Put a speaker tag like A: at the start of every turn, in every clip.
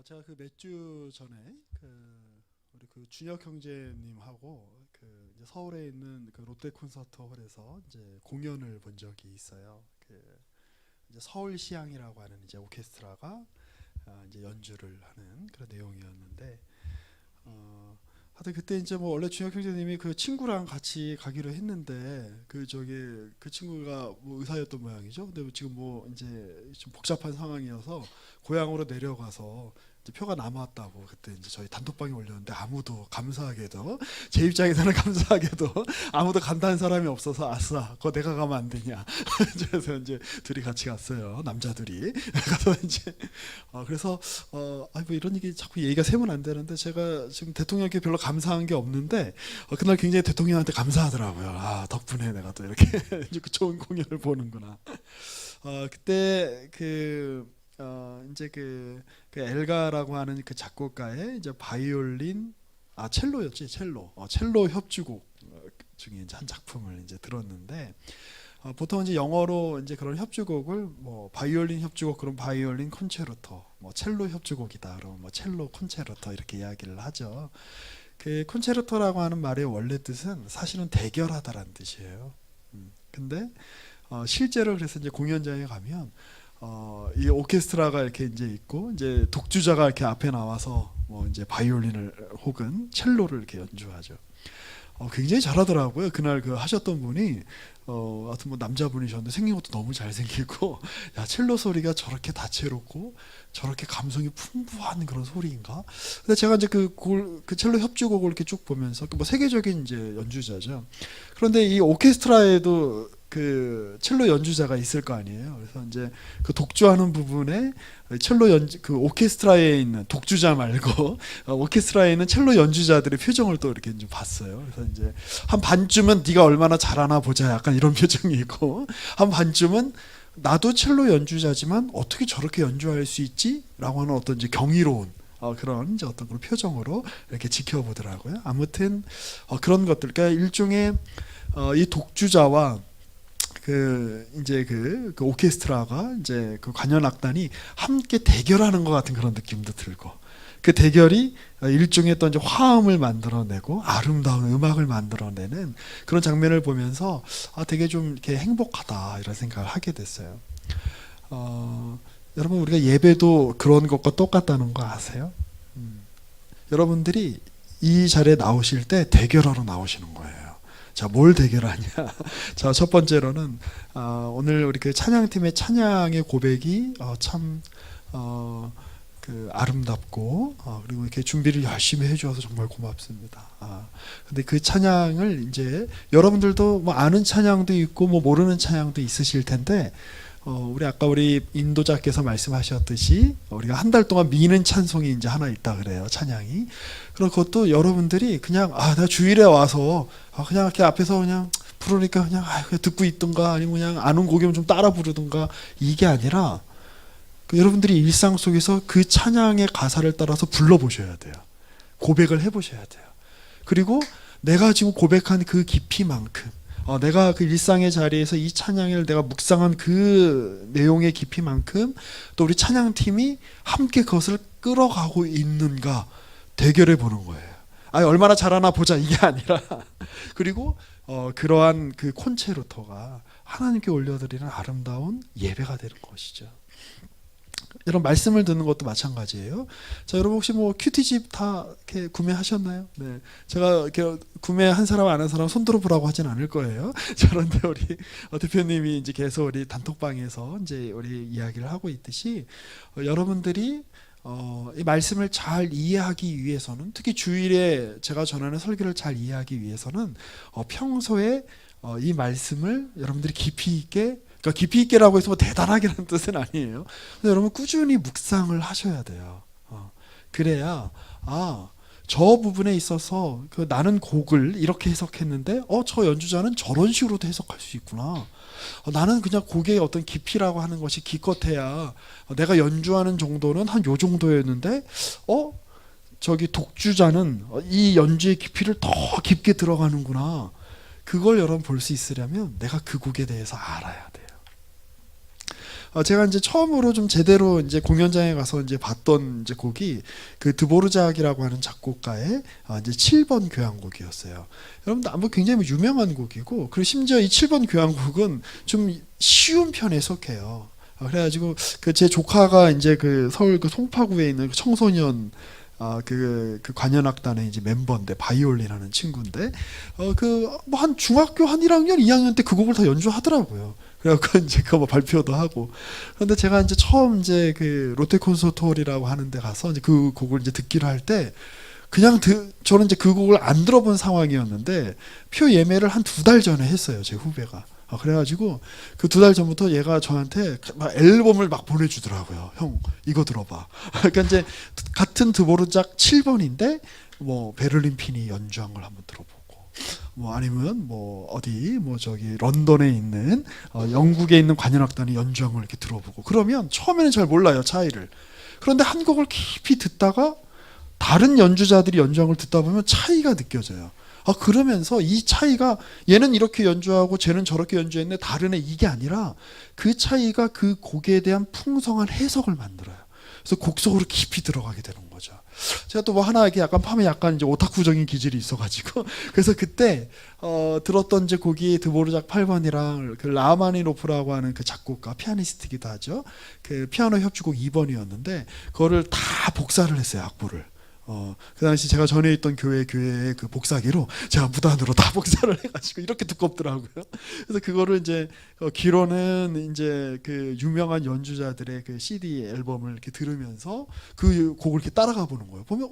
A: 제가 그 몇 주 전에 우리 그 준혁 형제님하고 이제 서울에 있는 그 롯데 콘서트 홀에서 이제 공연을 본 적이 있어요. 이제 서울시향이라고 하는 이제 오케스트라가 이제 연주를 하는 그런 내용이었는데, 하여튼 그때 이제 뭐 원래 준혁 형제님이 그 친구랑 같이 가기로 했는데 그 친구가 뭐 의사였던 모양이죠. 근데 지금 뭐 이제 좀 복잡한 상황이어서 고향으로 내려가서 이제 표가 남았다고 그때 이제 저희 단톡방에 올렸는데, 아무도 감사하게도 제 입장에서는 감사하게도 아무도 간다는 사람이 없어서, 아싸 그거 내가 가면 안 되냐 그래서 이제 둘이 같이 갔어요. 남자들이 가서 이제 그래서 뭐 이런 얘기 자꾸 얘기가 세면 안 되는데, 제가 지금 대통령께 별로 감사한 게 없는데 그날 굉장히 대통령한테 감사하더라고요. 덕분에 내가 또 이렇게 이렇게 좋은 공연을 보는구나. 그때 이제 그 엘가라고 하는 그 작곡가의 이제 바이올린, 첼로였지, 첼로 협주곡 중에 이제 한 작품을 이제 들었는데, 보통 이제 영어로 이제 그런 협주곡을 뭐 바이올린 협주곡 그럼 바이올린 콘체르토, 뭐 첼로 협주곡이다 그러면 뭐 첼로 콘체르토 이렇게 이야기를 하죠. 그 콘체르토라고 하는 말의 원래 뜻은 사실은 대결하다라는 뜻이에요. 근데 실제로 그래서 이제 공연장에 가면 이 오케스트라가 이렇게 이제 있고, 이제 독주자가 이렇게 앞에 나와서 뭐 이제 바이올린을 혹은 첼로를 이렇게 연주하죠. 굉장히 잘하더라고요. 그날 그 하셨던 분이 하여튼 뭐 남자분이셨는데 생긴 것도 너무 잘생기고, 야, 첼로 소리가 저렇게 다채롭고 저렇게 감성이 풍부한 그런 소리인가? 근데 제가 이제 그 첼로 협주곡을 이렇게 쭉 보면서 뭐 세계적인 이제 연주자죠. 그런데 이 오케스트라에도 그 첼로 연주자가 있을 거 아니에요. 그래서 이제 그 독주하는 부분에 첼로 연주 그 오케스트라에 있는 독주자 말고 오케스트라에 있는 첼로 연주자들의 표정을 또 이렇게 좀 봤어요. 그래서 이제 한 반쯤은 네가 얼마나 잘하나 보자 약간 이런 표정이 있고, 한 반쯤은 나도 첼로 연주자지만 어떻게 저렇게 연주할 수 있지?라고 하는 어떤 이제 경이로운 그런 이제 어떤 그런 표정으로 이렇게 지켜보더라고요. 아무튼 그런 것들, 그러니까 일종의 이 독주자와 이제 그 오케스트라가 이제 그 관현악단이 함께 대결하는 것 같은 그런 느낌도 들고, 그 대결이 일종의 또 이제 화음을 만들어내고 아름다운 음악을 만들어내는 그런 장면을 보면서 되게 좀 이렇게 행복하다 이런 생각을 하게 됐어요. 여러분, 우리가 예배도 그런 것과 똑같다는 거 아세요? 여러분들이 이 자리에 나오실 때 대결하러 나오시는 거예요. 자, 뭘 대결하냐? 자, 첫 번째로는 오늘 우리 그 찬양팀의 찬양의 고백이 그 아름답고 그리고 이렇게 준비를 열심히 해주어서 정말 고맙습니다. 근데 그 찬양을 이제 여러분들도 뭐 아는 찬양도 있고 뭐 모르는 찬양도 있으실 텐데, 우리 인도자께서 말씀하셨듯이 우리가 한 달 동안 미는 찬송이 이제 하나 있다 그래요, 찬양이. 그럼 그것도 여러분들이 그냥 나 주일에 와서 그냥 이렇게 앞에서 그냥 부르니까 그냥 듣고 있던가, 아니면 그냥 아는 곡이면 좀 따라 부르던가, 이게 아니라 여러분들이 일상 속에서 그 찬양의 가사를 따라서 불러보셔야 돼요. 고백을 해보셔야 돼요. 그리고 내가 지금 고백한 그 깊이만큼, 내가 그 일상의 자리에서 이 찬양을 내가 묵상한 그 내용의 깊이만큼 또 우리 찬양팀이 함께 그것을 끌어가고 있는가 대결해 보는 거예요. 얼마나 잘하나 보자 이게 아니라 그리고 그러한 그 콘체르토가 하나님께 올려드리는 아름다운 예배가 되는 것이죠. 이런 말씀을 듣는 것도 마찬가지예요. 자, 여러분 혹시 뭐 큐티집 다 이렇게 구매하셨나요? 네, 제가 이렇게 구매한 사람 안 한 사람 손 들어보라고 하진 않을 거예요. 그런데 우리 대표님이 이제 계속 우리 단톡방에서 이제 우리 이야기를 하고 있듯이 여러분들이 이 말씀을 잘 이해하기 위해서는, 특히 주일에 제가 전하는 설교를 잘 이해하기 위해서는 평소에 이 말씀을 여러분들이 깊이 있게, 그러니까 깊이 있게라고 해서 뭐 대단하게라는 뜻은 아니에요. 근데 여러분 꾸준히 묵상을 하셔야 돼요. 그래야 저 부분에 있어서 나는 곡을 이렇게 해석했는데 저 연주자는 저런 식으로도 해석할 수 있구나. 나는 그냥 곡의 어떤 깊이라고 하는 것이 기껏해야 내가 연주하는 정도는 한 요 정도였는데 저기 독주자는 이 연주의 깊이를 더 깊게 들어가는구나. 그걸 여러분 볼 수 있으려면 내가 그 곡에 대해서 알아야 돼요. 제가 이제 처음으로 좀 제대로 이제 공연장에 가서 이제 봤던 이제 곡이 그 드보르작이라고 하는 작곡가의 이제 7번 교향곡이었어요. 여러분들 아마 굉장히 유명한 곡이고, 그리고 심지어 이 7번 교향곡은 좀 쉬운 편에 속해요. 그래가지고 그 제 조카가 이제 그 서울 그 송파구에 있는 그 청소년 그 관현악단의 이제 멤버인데, 바이올린 하는 친구인데, 그 뭐 한 중학교 한 1학년, 2학년 때 그 곡을 다 연주하더라고요. 그래갖고 이제 그거 뭐 발표도 하고. 그런데 제가 이제 처음 이제 그 롯데 콘서트홀이라고 하는데 가서 이제 그 곡을 이제 듣기로 할 때, 그냥 저는 이제 그 곡을 안 들어본 상황이었는데, 표 예매를 한 2달 전에 했어요, 제 후배가. 그래가지고 그 2달 전부터 얘가 저한테 막 앨범을 막 보내주더라고요. 형 이거 들어봐. 그러니까 이제 같은 드보르작 7번인데 뭐 베를린 핀이 연주한 걸 한번 들어보고, 뭐 아니면 뭐 어디 뭐 저기 런던에 있는 영국에 있는 관현악단이 연주한 걸 이렇게 들어보고, 그러면 처음에는 잘 몰라요, 차이를. 그런데 한 곡을 깊이 듣다가 다른 연주자들이 연주한 걸 듣다 보면 차이가 느껴져요. 그러면서 이 차이가, 얘는 이렇게 연주하고 쟤는 저렇게 연주했네, 다르네, 이게 아니라 그 차이가 그 곡에 대한 풍성한 해석을 만들어요. 그래서 곡 속으로 깊이 들어가게 되는 거죠. 제가 또 뭐 하나 이렇게 약간 파면 약간 이제 오타쿠적인 기질이 있어가지고 그래서 그때 들었던 이제 곡이 드보르작 8번이랑 그 라마니노프라고 하는 그 작곡가, 피아니스트기도 하죠. 그 피아노 협주곡 2번이었는데 그거를 다 복사를 했어요, 악보를. 그 당시 제가 전에 있던 교회의 그 복사기로 제가 무단으로 다 복사를 해가지고 이렇게 두껍더라고요. 그래서 그거를 이제 귀로는 이제 그 유명한 연주자들의 그 CD 앨범을 이렇게 들으면서 그 곡을 이렇게 따라가 보는 거예요. 보면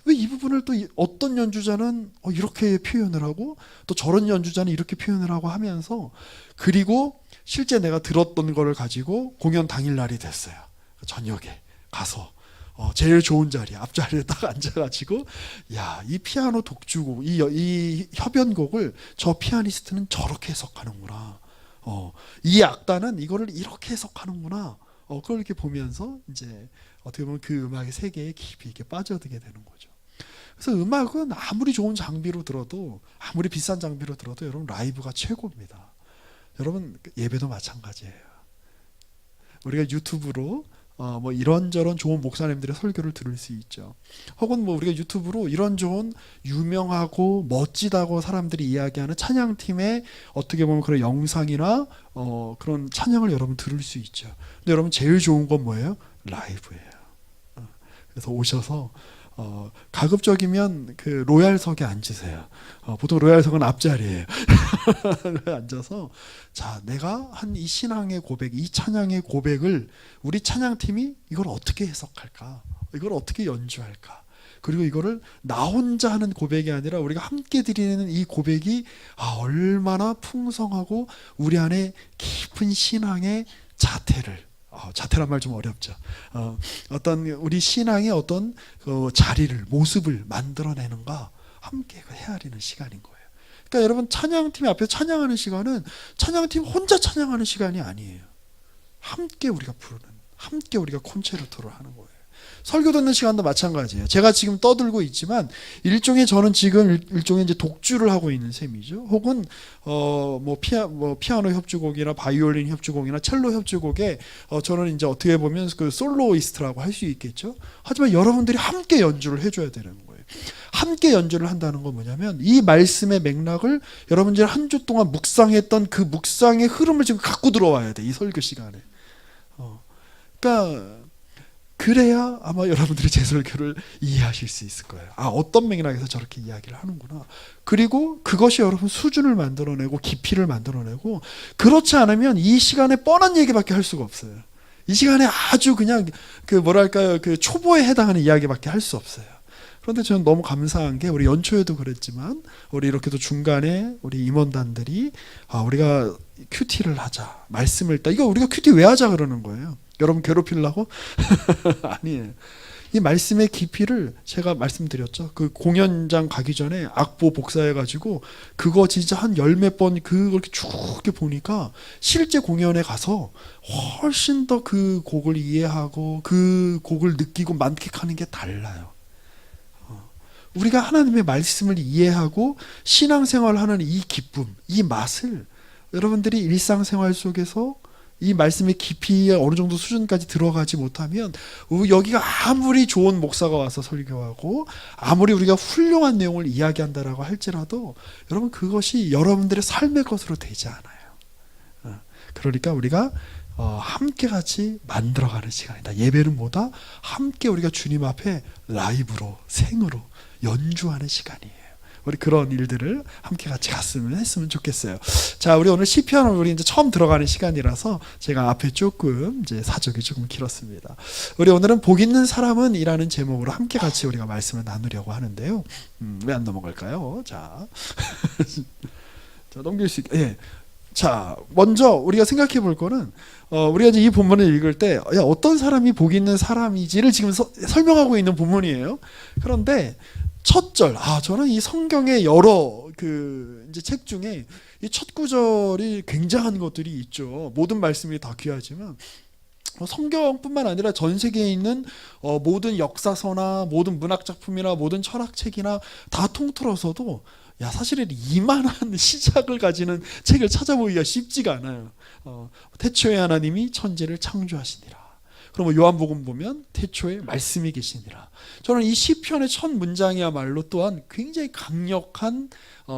A: 왜 이 부분을 또 어떤 연주자는 이렇게 표현을 하고 또 저런 연주자는 이렇게 표현을 하고 하면서, 그리고 실제 내가 들었던 거를 가지고 공연 당일 날이 됐어요. 저녁에 가서 제일 좋은 자리, 앞자리에 딱 앉아가지고, 야, 이 피아노 독주곡, 이 협연곡을 저 피아니스트는 저렇게 해석하는구나. 이 악단은 이거를 이렇게 해석하는구나. 그걸 이렇게 보면서 이제 어떻게 보면 그 음악의 세계에 깊이 이렇게 빠져들게 되는 거죠. 그래서 음악은 아무리 좋은 장비로 들어도, 아무리 비싼 장비로 들어도 여러분 라이브가 최고입니다. 여러분 예배도 마찬가지예요. 우리가 유튜브로 뭐 이런저런 좋은 목사님들의 설교를 들을 수 있죠. 혹은 뭐 우리가 유튜브로 이런 좋은 유명하고 멋지다고 사람들이 이야기하는 찬양팀의 어떻게 보면 그런 영상이나 그런 찬양을 여러분 들을 수 있죠. 근데 여러분 제일 좋은 건 뭐예요? 라이브예요. 그래서 오셔서 가급적이면 그 로얄석에 앉으세요. 보통 로얄석은 앞자리예요. 앉아서, 자, 내가 한 이 신앙의 고백, 이 찬양의 고백을 우리 찬양팀이 이걸 어떻게 해석할까? 이걸 어떻게 연주할까? 그리고 이거를 나 혼자 하는 고백이 아니라 우리가 함께 드리는 이 고백이 얼마나 풍성하고 우리 안에 깊은 신앙의 자태란 말 좀 어렵죠. 어떤 우리 신앙의 어떤 그 자리를, 모습을 만들어내는가, 함께 헤아리는 시간인 거예요. 그러니까 여러분 찬양팀 앞에서 찬양하는 시간은 찬양팀 혼자 찬양하는 시간이 아니에요. 함께 우리가 부르는, 함께 우리가 콘체르토를 하는 거예요. 설교 듣는 시간도 마찬가지예요. 제가 지금 떠들고 있지만 일종의 저는 지금 일종의 이제 독주를 하고 있는 셈이죠. 혹은 뭐 피아노 협주곡이나 바이올린 협주곡이나 첼로 협주곡에 저는 이제 어떻게 보면 그 솔로이스트라고 할 수 있겠죠. 하지만 여러분들이 함께 연주를 해줘야 되는 거예요. 함께 연주를 한다는 건 뭐냐면 이 말씀의 맥락을 여러분들이 한 주 동안 묵상했던 그 묵상의 흐름을 지금 갖고 들어와야 돼, 이 설교 시간에. 그러니까 그래야 아마 여러분들이 제 설교를 이해하실 수 있을 거예요. 어떤 맥락에서 저렇게 이야기를 하는구나. 그리고 그것이 여러분 수준을 만들어내고 깊이를 만들어내고, 그렇지 않으면 이 시간에 뻔한 얘기밖에 할 수가 없어요. 이 시간에 아주 그냥 그 뭐랄까요, 그 초보에 해당하는 이야기밖에 할 수 없어요. 그런데 저는 너무 감사한 게 우리 연초에도 그랬지만 우리 이렇게도 중간에 우리 임원단들이 우리가 큐티를 하자, 말씀을 읽다. 이거 우리가 큐티 왜 하자 그러는 거예요? 여러분 괴롭히려고? 아니에요. 이 말씀의 깊이를 제가 말씀드렸죠. 그 공연장 가기 전에 악보 복사해가지고 그거 진짜 한 10몇 번 그렇게 쭉 이렇게 보니까 실제 공연에 가서 훨씬 더 그 곡을 이해하고 그 곡을 느끼고 만끽하는 게 달라요. 우리가 하나님의 말씀을 이해하고 신앙생활을 하는 이 기쁨, 이 맛을 여러분들이 일상생활 속에서 이 말씀의 깊이에 어느 정도 수준까지 들어가지 못하면 여기가 아무리 좋은 목사가 와서 설교하고 아무리 우리가 훌륭한 내용을 이야기한다라고 할지라도 여러분 그것이 여러분들의 삶의 것으로 되지 않아요. 그러니까 우리가 함께 같이 만들어가는 시간이다. 예배는 뭐다? 함께 우리가 주님 앞에 라이브로 생으로 연주하는 시간이에요. 우리 그런 일들을 함께 같이 했으면 좋겠어요. 자, 우리 오늘 시편을 우리 이제 처음 들어가는 시간이라서 제가 앞에 조금 이제 사적이 조금 길었습니다. 우리 오늘은 복 있는 사람은이라는 제목으로 함께 같이 우리가 말씀을 나누려고 하는데요. 왜 안 넘어갈까요? 자, 자 넘길 수 있게. 예. 자, 먼저 우리가 생각해 볼 거는 우리가 이제 이 본문을 읽을 때 어떤 사람이 복 있는 사람이지를 지금 설명하고 있는 본문이에요. 그런데 첫 절, 저는 이 성경의 여러 이제 책 중에 이 첫 구절이 굉장한 것들이 있죠. 모든 말씀이 다 귀하지만 성경뿐만 아니라 전 세계에 있는 모든 역사서나 모든 문학 작품이나 모든 철학책이나 다 통틀어서도 사실은 이만한 시작을 가지는 책을 찾아보기가 쉽지가 않아요. 태초에 하나님이 천지를 창조하시니라. 그럼 요한복음 보면 태초에 말씀이 계시니라. 저는 이 시편의 첫 문장이야말로 또한 굉장히 강력한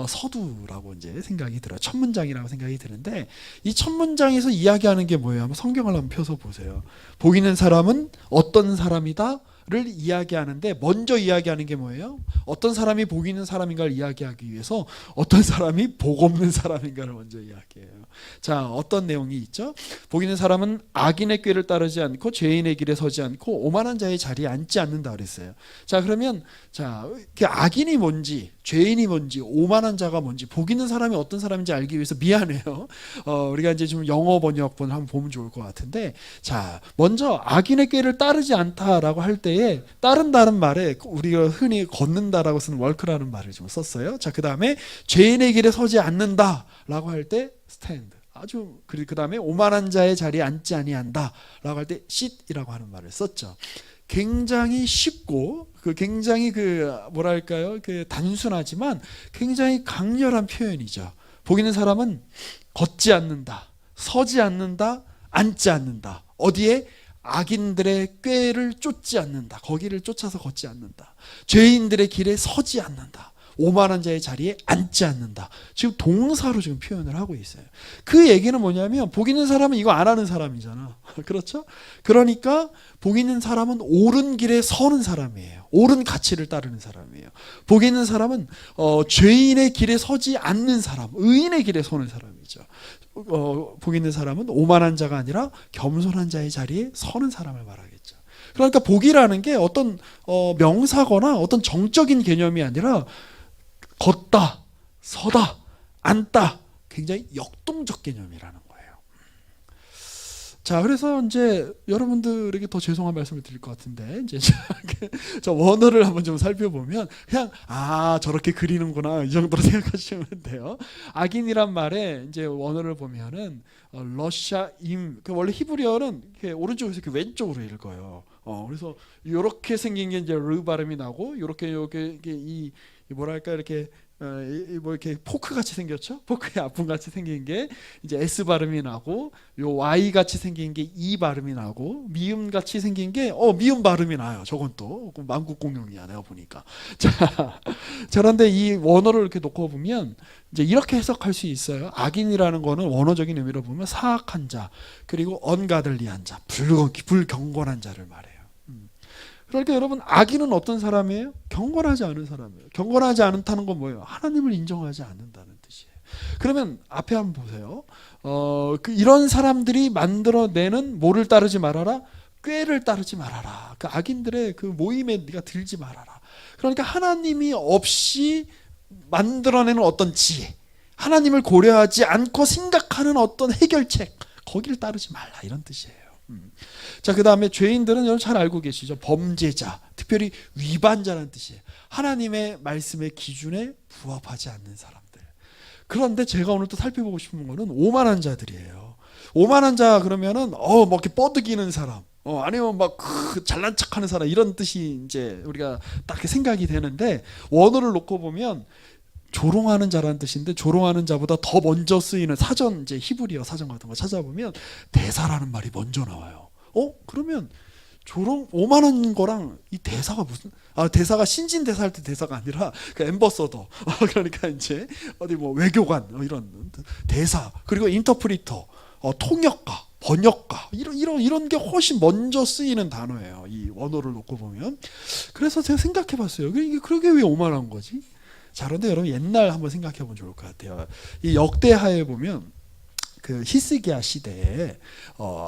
A: 서두라고 이제 생각이 들어요. 첫 문장이라고 생각이 드는데 이 첫 문장에서 이야기하는 게 뭐예요? 한번 성경을 한번 펴서 보세요. 복 있는 사람은 어떤 사람이다? 를 이야기하는데 먼저 이야기하는 게 뭐예요? 어떤 사람이 복 있는 사람인가를 이야기하기 위해서 어떤 사람이 복 없는 사람인가를 먼저 이야기해요. 자, 어떤 내용이 있죠? 복 있는 사람은 악인의 꾀를 따르지 않고 죄인의 길에 서지 않고 오만한 자의 자리에 앉지 않는다 그랬어요. 자, 그러면 악인이 뭔지 죄인이 뭔지 오만한 자가 뭔지 복 있는 사람이 어떤 사람인지 알기 위해서 미안해요. 우리가 이제 좀 영어 번역본을 한번 보면 좋을 것 같은데, 자, 먼저 악인의 꾀를 따르지 않다라고 할 때에 따른다는 말에 우리가 흔히 걷는다라고 쓰는 월크라는 말을 좀 썼어요. 자, 그 다음에 죄인의 길에 서지 않는다라고 할 때 스탠드. 그 다음에 오만한 자의 자리에 앉지 아니한다라고 할 때 sit이라고 하는 말을 썼죠. 굉장히 쉽고 굉장히 뭐랄까요? 단순하지만 굉장히 강렬한 표현이죠. 복 있는 사람은 걷지 않는다, 서지 않는다, 앉지 않는다. 어디에? 악인들의 꾀를 쫓지 않는다. 거기를 쫓아서 걷지 않는다. 죄인들의 길에 서지 않는다. 오만한 자의 자리에 앉지 않는다. 지금 동사로 지금 표현을 하고 있어요. 그 얘기는 뭐냐면 복 있는 사람은 이거 안 하는 사람이잖아. 그렇죠? 그러니까 복 있는 사람은 옳은 길에 서는 사람이에요. 옳은 가치를 따르는 사람이에요. 복 있는 사람은 죄인의 길에 서지 않는 사람, 의인의 길에 서는 사람이죠. 복 있는 사람은 오만한 자가 아니라 겸손한 자의 자리에 서는 사람을 말하겠죠. 그러니까 복이라는 게 어떤 명사거나 어떤 정적인 개념이 아니라 걷다, 서다, 앉다, 굉장히 역동적 개념이라는 거예요. 자, 그래서 이제 여러분들에게 더 죄송한 말씀을 드릴 것 같은데, 이제 저 원어를 한번 좀 살펴보면 그냥 저렇게 그리는구나 이 정도로 생각하시면 돼요. 악인이란 말에 이제 원어를 보면은 러시아임, 원래 히브리어는 오른쪽에서 이렇게 왼쪽으로 읽어요. 그래서 이렇게 생긴 게 이제 르 발음이 나고 이렇게 이 뭐랄까 이렇게 뭐 이렇게 포크 같이 생겼죠? 포크의 앞분 같이 생긴 게 이제 S 발음이 나고, 요 Y 같이 생긴 게 E 발음이 나고, 미음 같이 생긴 게 미음 발음이 나요. 저건 또 만국 공용이야 내가 보니까. 자, 그런데 이 원어를 이렇게 놓고 보면 이제 이렇게 해석할 수 있어요. 악인이라는 거는 원어적인 의미로 보면 사악한 자, 그리고 언가들리한 자, 불경건한 자를 말해요. 그러니까 여러분, 악인은 어떤 사람이에요? 경건하지 않은 사람이에요. 경건하지 않다는 건 뭐예요? 하나님을 인정하지 않는다는 뜻이에요. 그러면 앞에 한번 보세요. 이런 사람들이 만들어내는 뭐를 따르지 말아라? 꾀를 따르지 말아라. 그 악인들의 그 모임에 네가 들지 말아라. 그러니까 하나님이 없이 만들어내는 어떤 지혜, 하나님을 고려하지 않고 생각하는 어떤 해결책, 거기를 따르지 말라, 이런 뜻이에요. 자, 그 다음에 죄인들은 여러분 잘 알고 계시죠? 범죄자, 특별히 위반자라는 뜻이에요. 하나님의 말씀의 기준에 부합하지 않는 사람들. 그런데 제가 오늘 또 살펴보고 싶은 거는 오만한 자들이에요. 오만한 자 그러면은 뭐 이렇게 뻐득이는 사람, 아니면 막 잘난 척하는 사람, 이런 뜻이 이제 우리가 딱 생각이 되는데, 원어를 놓고 보면 조롱하는 자라는 뜻인데 조롱하는 자보다 더 먼저 쓰이는 사전 이제 히브리어 사전 같은 거 찾아보면 대사라는 말이 먼저 나와요. 그러면 조롱 오만한 거랑 이 대사가 무슨 대사가 신진 대사 할 때 대사가 아니라 그 엠버서더 그러니까 이제 어디 뭐 외교관 이런 대사 그리고 인터프리터 통역가 번역가 이런 게 훨씬 먼저 쓰이는 단어예요. 이 원어를 놓고 보면. 그래서 제가 생각해봤어요. 이게 그러게 왜 오만한 거지? 자, 그런데 여러분 옛날 한번 생각해보면 좋을 것 같아요. 이 역대하에 보면 그 히스기야 시대에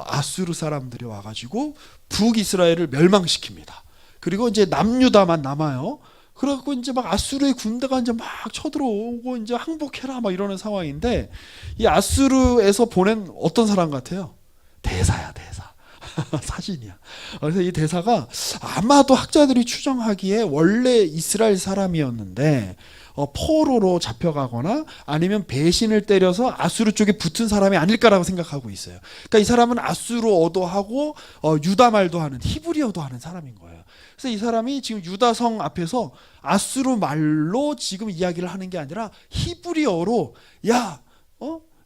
A: 아수르 사람들이 와가지고 북이스라엘을 멸망시킵니다. 그리고 이제 남유다만 남아요. 그래갖고 이제 막 아수르의 군대가 이제 막 쳐들어오고 이제 항복해라 막 이러는 상황인데 이 아수르에서 보낸 어떤 사람 같아요? 대사야, 대사. 사진이야. 그래서 이 대사가 아마도 학자들이 추정하기에 원래 이스라엘 사람이었는데 포로로 잡혀가거나 아니면 배신을 때려서 아수르 쪽에 붙은 사람이 아닐까라고 생각하고 있어요. 그러니까 이 사람은 아수르어도 하고 유다 말도 하는 히브리어도 하는 사람인 거예요. 그래서 이 사람이 지금 유다성 앞에서 아수르 말로 지금 이야기를 하는 게 아니라 히브리어로 야,